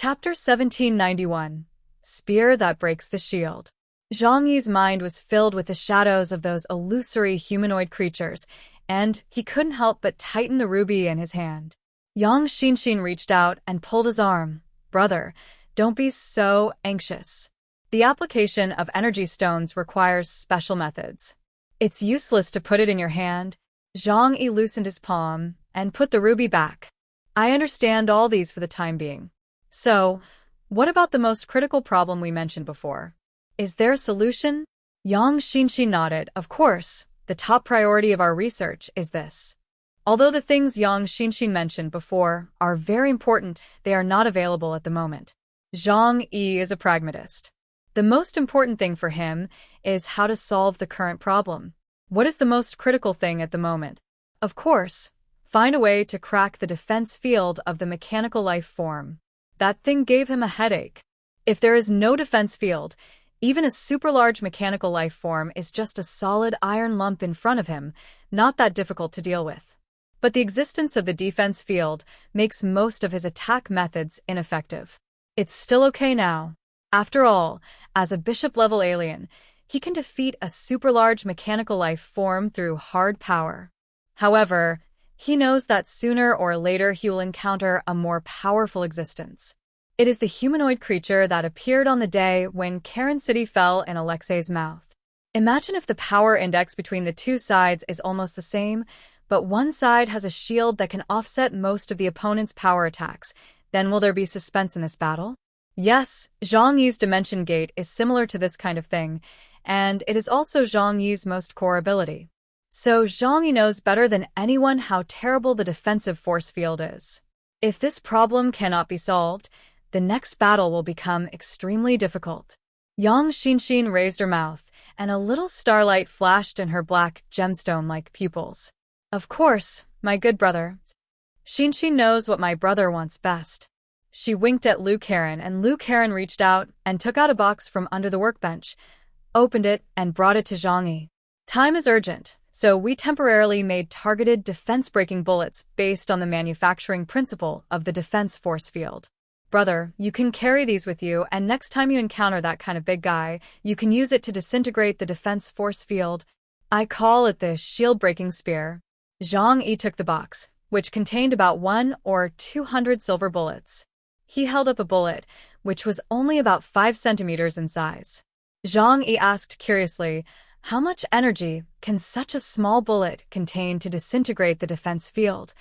Chapter 1791. Spear That Breaks the Shield. Zhang Yi's mind was filled with the shadows of those illusory humanoid creatures, and he couldn't help but tighten the ruby in his hand. Yang Xinxin reached out and pulled his arm. "Brother, don't be so anxious. The application of energy stones requires special methods. It's useless to put it in your hand." Zhang Yi loosened his palm and put the ruby back. "I understand all these for the time being. So, what about the most critical problem we mentioned before? Is there a solution?" Yang Xinxin nodded. "Of course, the top priority of our research is this. Although the things Yang Xinxin mentioned before are very important, they are not available at the moment." Zhang Yi is a pragmatist. The most important thing for him is how to solve the current problem. What is the most critical thing at the moment? Of course, find a way to crack the defense field of the mechanical life form. That thing gave him a headache. If there is no defense field, even a super-large mechanical life form is just a solid iron lump in front of him, not that difficult to deal with. But the existence of the defense field makes most of his attack methods ineffective. It's still okay now. After all, as a bishop-level alien, he can defeat a super-large mechanical life form through hard power. However, he knows that sooner or later he will encounter a more powerful existence. It is the humanoid creature that appeared on the day when Karen City fell in Alexei's mouth. Imagine if the power index between the two sides is almost the same, but one side has a shield that can offset most of the opponent's power attacks. Then will there be suspense in this battle? Yes, Zhang Yi's Dimension Gate is similar to this kind of thing, and it is also Zhang Yi's most core ability. So Zhang Yi knows better than anyone how terrible the defensive force field is. If this problem cannot be solved, the next battle will become extremely difficult. Yang Xinxin raised her mouth, and a little starlight flashed in her black, gemstone-like pupils. "Of course, my good brother. Xinxin knows what my brother wants best." She winked at Lu Karen, and Lu Karen reached out and took out a box from under the workbench, opened it, and brought it to Zhang Yi. "Time is urgent, so we temporarily made targeted defense-breaking bullets based on the manufacturing principle of the defense force field. Brother, you can carry these with you, and next time you encounter that kind of big guy, you can use it to disintegrate the defense force field. I call it the shield-breaking spear." Zhang Yi took the box, which contained about 100 or 200 silver bullets. He held up a bullet, which was only about 5 centimeters in size. Zhang Yi asked curiously, "How much energy can such a small bullet contain to disintegrate the defense field?"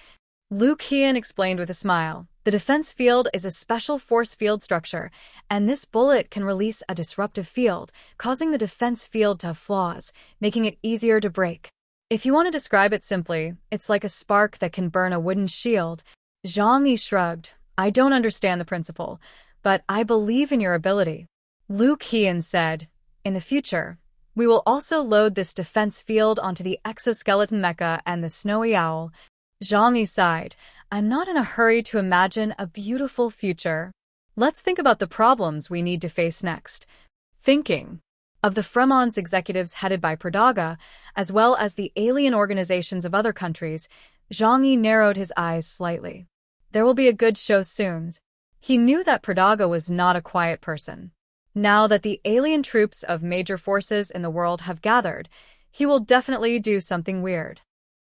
Lu Qian explained with a smile. "The defense field is a special force field structure, and this bullet can release a disruptive field, causing the defense field to have flaws, making it easier to break. If you want to describe it simply, it's like a spark that can burn a wooden shield." Zhang Yi shrugged. "I don't understand the principle, but I believe in your ability." Lu Qian said, "In the future, we will also load this defense field onto the exoskeleton mecha and the snowy owl." Zhang Yi sighed. "I'm not in a hurry to imagine a beautiful future. Let's think about the problems we need to face next." Thinking of the Fremon's executives headed by Pradaga, as well as the alien organizations of other countries, Zhang Yi narrowed his eyes slightly. There will be a good show soon. He knew that Pradaga was not a quiet person. Now that the alien troops of major forces in the world have gathered, he will definitely do something weird.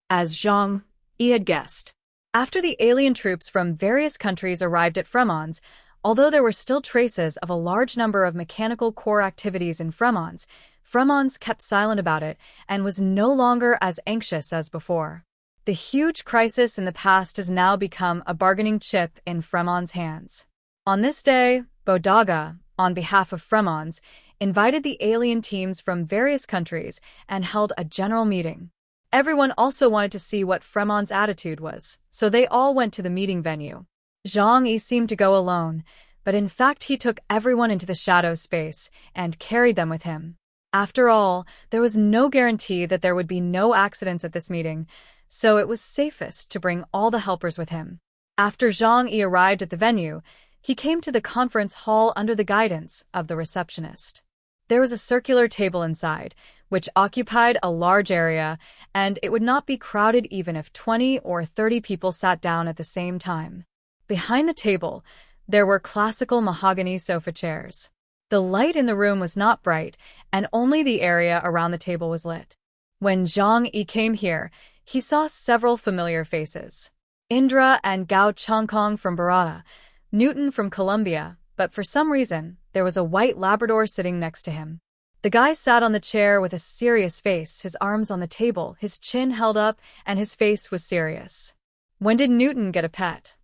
As Zhang Yi had guessed, after the alien troops from various countries arrived at Fremon's, although there were still traces of a large number of mechanical core activities in Fremon's kept silent about it and was no longer as anxious as before. The huge crisis in the past has now become a bargaining chip in Fremon's hands. On this day, Bodaga, on behalf of Fremon's, invited the alien teams from various countries and held a general meeting. Everyone also wanted to see what Fremon's attitude was, so they all went to the meeting venue. Zhang Yi seemed to go alone, but in fact he took everyone into the shadow space and carried them with him. After all, there was no guarantee that there would be no accidents at this meeting, so it was safest to bring all the helpers with him. After Zhang Yi arrived at the venue, he came to the conference hall under the guidance of the receptionist. There was a circular table inside, which occupied a large area, and it would not be crowded even if 20 or 30 people sat down at the same time. Behind the table, There were classical mahogany sofa chairs. The light in the room was not bright, and only the area around the table was lit. When Zhang Yi came here, he saw several familiar faces. Indra and Gao Chongkong from Bharata, Newton from Colombia, but for some reason, there was a white Labrador sitting next to him. The guy sat on the chair with a serious face, his arms on the table, his chin held up, and his face was serious. When did Newton get a pet?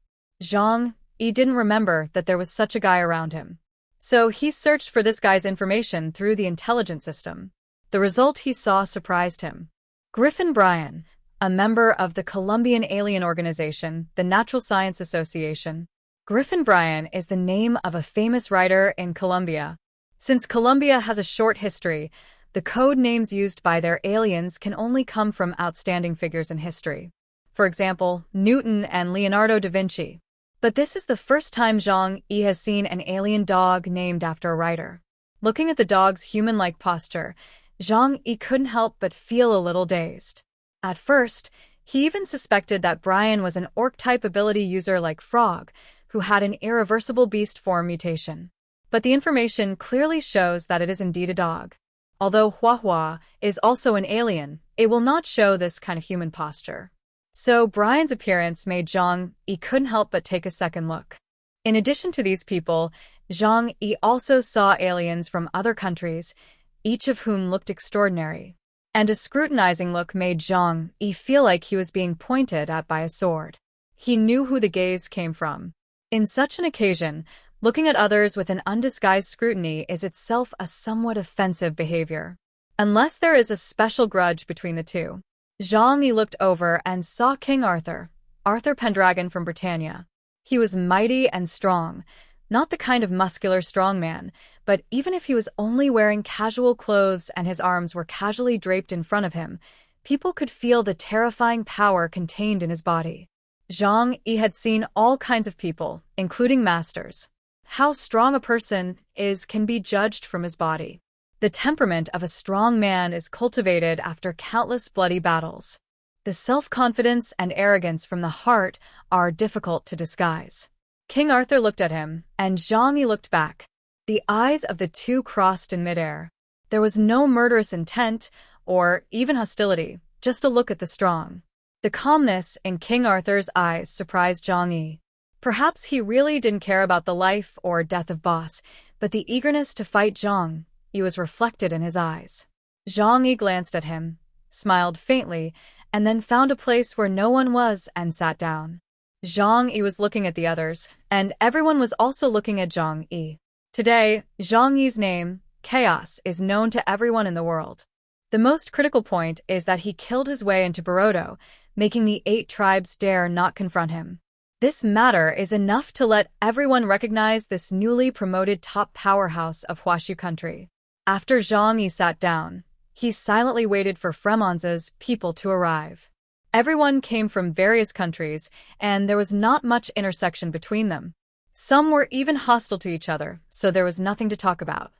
Zhang Yi didn't remember that there was such a guy around him. So he searched for this guy's information through the intelligence system. The result he saw surprised him. Griffin Bryan, a member of the Colombian alien organization, the Natural Science Association. Griffin Bryan is the name of a famous writer in Colombia. Since Colombia has a short history, the code names used by their aliens can only come from outstanding figures in history. For example, Newton and Leonardo da Vinci. But this is the first time Zhang Yi has seen an alien dog named after a writer. Looking at the dog's human-like posture, Zhang Yi couldn't help but feel a little dazed. At first, he even suspected that Bryan was an orc-type ability user like Frog, who had an irreversible beast form mutation. But the information clearly shows that it is indeed a dog. Although Hua is also an alien, it will not show this kind of human posture. So Bryan's appearance made Zhang Yi couldn't help but take a second look. In addition to these people, Zhang Yi also saw aliens from other countries, each of whom looked extraordinary. And a scrutinizing look made Zhang Yi feel like he was being pointed at by a sword. He knew who the gaze came from. In such an occasion, looking at others with an undisguised scrutiny is itself a somewhat offensive behavior. Unless there is a special grudge between the two. Zhang Yi looked over and saw King Arthur Pendragon from Britannia. He was mighty and strong, not the kind of muscular strongman, but even if he was only wearing casual clothes and his arms were casually draped in front of him, people could feel the terrifying power contained in his body. Zhang Yi had seen all kinds of people, including masters. How strong a person is can be judged from his body. The temperament of a strong man is cultivated after countless bloody battles. The self-confidence and arrogance from the heart are difficult to disguise. King Arthur looked at him, and Zhang Yi looked back. The eyes of the two crossed in midair. There was no murderous intent, or even hostility, just a look at the strong. The calmness in King Arthur's eyes surprised Zhang Yi. Perhaps he really didn't care about the life or death of Boss, but the eagerness to fight Zhang Yi was reflected in his eyes. Zhang Yi glanced at him, smiled faintly, and then found a place where no one was and sat down. Zhang Yi was looking at the others, and everyone was also looking at Zhang Yi. Today, Zhang Yi's name, Chaos, is known to everyone in the world. The most critical point is that he killed his way into Boruto, making the 8 tribes dare not confront him. This matter is enough to let everyone recognize this newly promoted top powerhouse of Huashu country. After Zhang Yi sat down, he silently waited for Fremon's people to arrive. Everyone came from various countries, and there was not much intersection between them. Some were even hostile to each other, so there was nothing to talk about.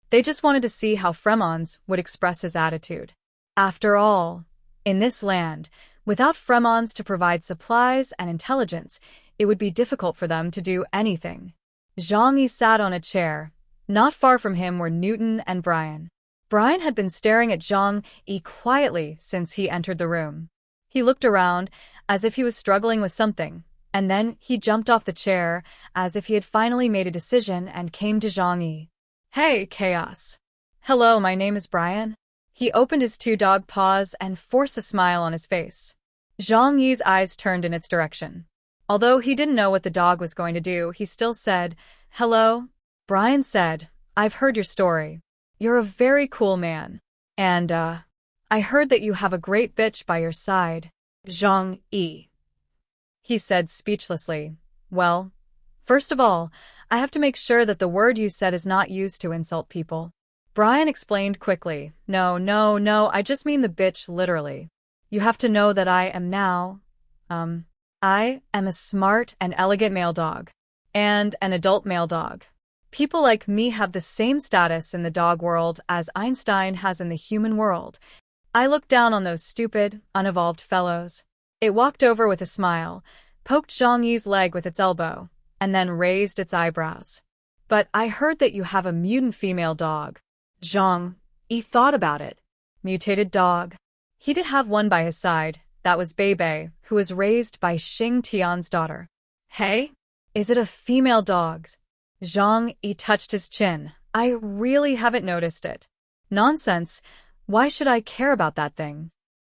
They just wanted to see how Fremon's would express his attitude. After all, in this land, without Fremon's to provide supplies and intelligence, it would be difficult for them to do anything. Zhang Yi sat on a chair. Not far from him were Newton and Bryan. Bryan had been staring at Zhang Yi quietly since he entered the room. He looked around, as if he was struggling with something, and then he jumped off the chair, as if he had finally made a decision and came to Zhang Yi. "Hey, Chaos." "Hello, my name is Bryan." He opened his 2 dog paws and forced a smile on his face. Zhang Yi's eyes turned in its direction. Although he didn't know what the dog was going to do, he still said, "Hello." Bryan said, "I've heard your story. You're a very cool man. And, I heard that you have a great bitch by your side." Zhang Yi, he said speechlessly. "Well, first of all, I have to make sure that the word you said is not used to insult people." Bryan explained quickly, No, I just mean the bitch literally. You have to know that I am now, I am a smart and elegant male dog. And an adult male dog. People like me have the same status in the dog world as Einstein has in the human world. I look down on those stupid, unevolved fellows. It walked over with a smile, poked Zhang Yi's leg with its elbow. and then raised its eyebrows. But I heard that you have a mutant female dog. Zhang, he thought about it. Mutated dog. He did have one by his side. That was Beibei, who was raised by Xing Tian's daughter. Hey? Is it a female dog? Zhang Yi touched his chin. I really haven't noticed it. Nonsense. Why should I care about that thing?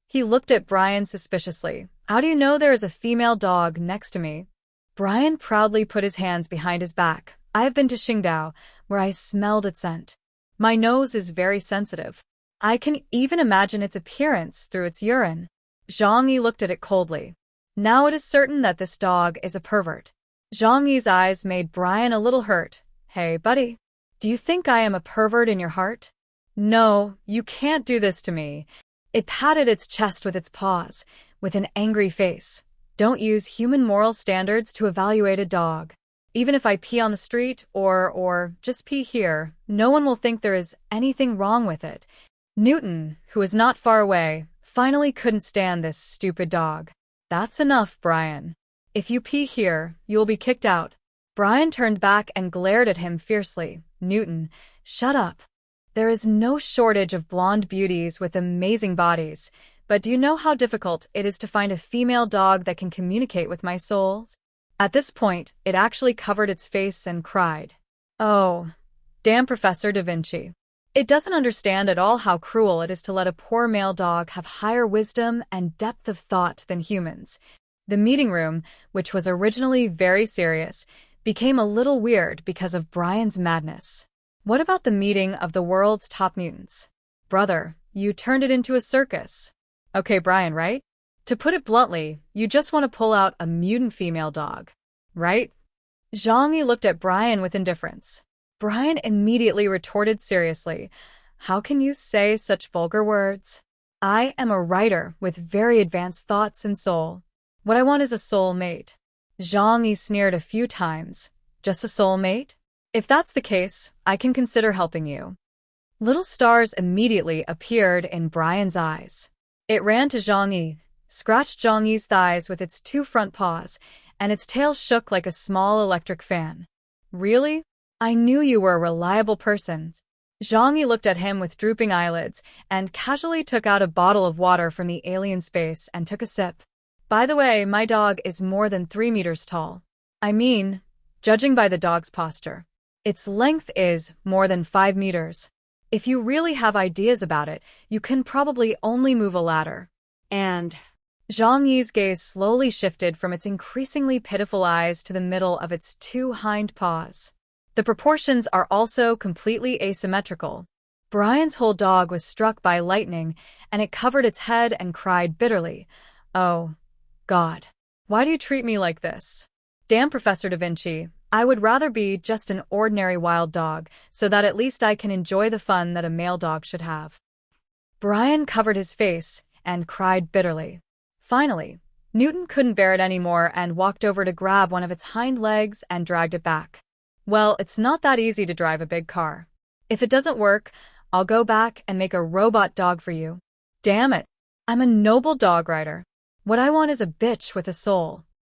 He looked at Brian suspiciously. How do you know there is a female dog next to me? Brian proudly put his hands behind his back. I have been to Qingdao, where I smelled its scent. My nose is very sensitive. I can even imagine its appearance through its urine. Zhang Yi looked at it coldly. Now it is certain that this dog is a pervert. Zhang Yi's eyes made Brian a little hurt. Hey, buddy. Do you think I am a pervert in your heart? No, you can't do this to me. It patted its chest with its paws, with an angry face. Don't use human moral standards to evaluate a dog. Even if I pee on the street or just pee here, no one will think there is anything wrong with it. Newton, who was not far away, finally couldn't stand this stupid dog. That's enough, Brian. If you pee here, you will be kicked out. Brian turned back and glared at him fiercely. Newton, shut up. There is no shortage of blonde beauties with amazing bodies, but do you know how difficult it is to find a female dog that can communicate with my soul? At this point, it actually covered its face and cried. Oh, damn Professor Da Vinci. It doesn't understand at all how cruel it is to let a poor male dog have higher wisdom and depth of thought than humans. The meeting room, which was originally very serious, became a little weird because of Brian's madness. What about the meeting of the world's top mutants? Brother, you turned it into a circus. Okay, Brian, right? To put it bluntly, you just want to pull out a mutant female dog, right? Zhang Yi looked at Brian with indifference. Brian immediately retorted seriously. How can you say such vulgar words? I am a writer with very advanced thoughts and soul. What I want is a soul mate. Zhang Yi sneered a few times. Just a soul mate? If that's the case, I can consider helping you. Little stars immediately appeared in Brian's eyes. It ran to Zhang Yi, scratched Zhang Yi's thighs with its two front paws, and its tail shook like a small electric fan. Really? I knew you were a reliable person. Zhang Yi looked at him with drooping eyelids and casually took out a bottle of water from the alien space and took a sip. By the way, my dog is more than 3 meters tall. I mean, judging by the dog's posture, its length is more than 5 meters. If you really have ideas about it, you can probably only move a ladder. And Zhang Yi's gaze slowly shifted from its increasingly pitiful eyes to the middle of its two hind paws. The proportions are also completely asymmetrical. Brian's whole dog was struck by lightning, and it covered its head and cried bitterly. Oh, God. Why do you treat me like this? Damn Professor Da Vinci. I would rather be just an ordinary wild dog, so that at least I can enjoy the fun that a male dog should have. Brian covered his face and cried bitterly. Finally, Newton couldn't bear it anymore and walked over to grab one of its hind legs and dragged it back. Well, it's not that easy to drive a big car. If it doesn't work, I'll go back and make a robot dog for you. Damn it. I'm a noble dog rider. What I want is a bitch with a soul.